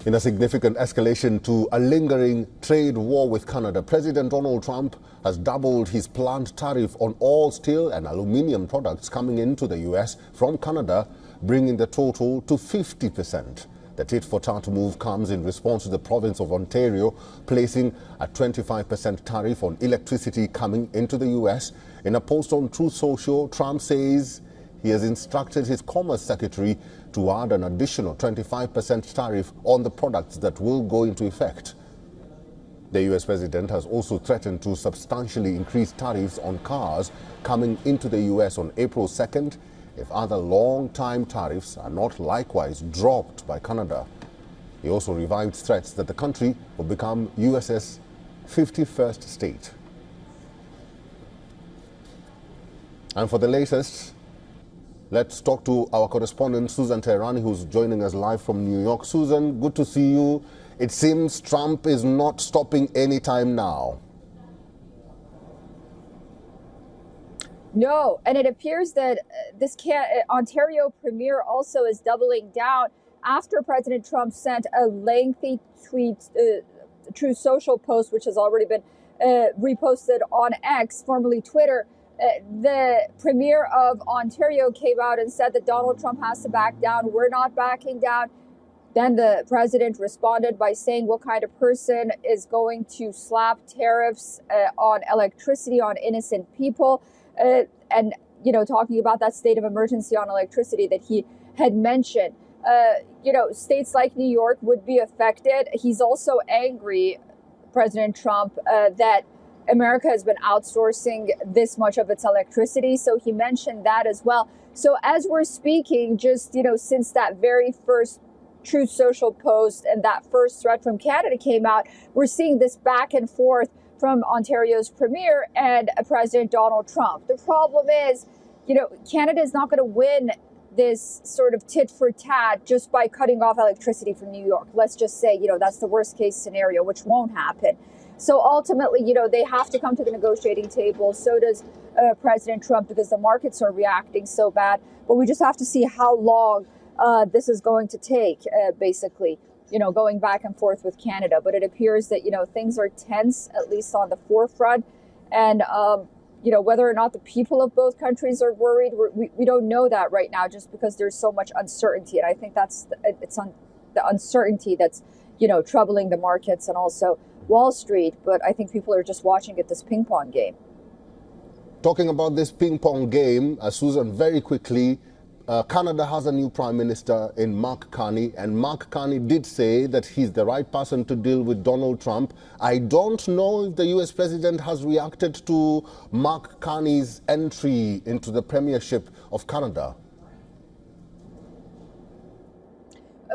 In a significant escalation to a lingering trade war with Canada, President Donald Trump has doubled his planned tariff on all steel and aluminium products coming into the U.S. from Canada, bringing the total to 50%. The tit-for-tat move comes in response to the province of Ontario placing a 25% tariff on electricity coming into the U.S. In a post on Truth Social, Trump says he has instructed his Commerce Secretary to add an additional 25% tariff on the products that will go into effect. The U.S. president has also threatened to substantially increase tariffs on cars coming into the U.S. on April 2nd if other long-time tariffs are not likewise dropped by Canada. He also revived threats that the country will become U.S.'s 51st state. And for the latest, let's talk to our correspondent, Susan Teherani, who's joining us live from New York. Susan, good to see you. It seems Trump is not stopping anytime now. No, and it appears that this Ontario Premier also is doubling down after President Trump sent a lengthy tweet, Truth Social post, which has already been reposted on X, formerly Twitter. The Premier of Ontario came out and said that Donald Trump has to back down. We're not backing down. Then the president responded by saying what kind of person is going to slap tariffs on electricity on innocent people. And, talking about that state of emergency on electricity that he had mentioned. States like New York would be affected. He's also angry, President Trump, that America has been outsourcing this much of its electricity. So he mentioned that as well. So as we're speaking, just, since that very first Truth Social post and that first threat from Canada came out, we're seeing this back and forth from Ontario's Premier and President Donald Trump. The problem is, Canada is not going to win this sort of tit for tat just by cutting off electricity from New York. Let's just say, that's the worst case scenario, which won't happen. So ultimately, they have to come to the negotiating table. So does President Trump, because the markets are reacting so bad. But we just have to see how long this is going to take, basically, going back and forth with Canada. But it appears that, things are tense, at least on the forefront. And, whether or not the people of both countries are worried, we don't know that right now, just because there's so much uncertainty. And I think it's the uncertainty that's, troubling the markets and also Wall Street. But I think people are just watching it, this ping pong game. Talking about this ping pong game, Susan, very quickly, Canada has a new Prime Minister in Mark Carney, and Mark Carney did say that he's the right person to deal with Donald Trump. I don't know if the U.S. President has reacted to Mark Carney's entry into the premiership of Canada.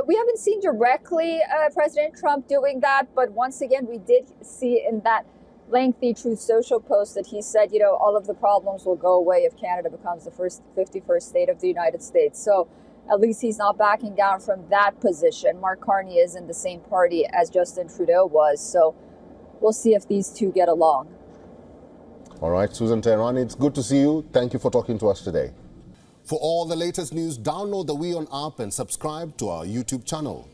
We haven't seen directly President Trump doing that, but once again, we did see in that lengthy Truth Social post that he said, all of the problems will go away if Canada becomes the 51st state of the United States. So at least he's not backing down from that position. Mark Carney is in the same party as Justin Trudeau was. So we'll see if these two get along. All right, Susan Teherani, it's good to see you. Thank you for talking to us today. For all the latest news, download the WION app and subscribe to our YouTube channel.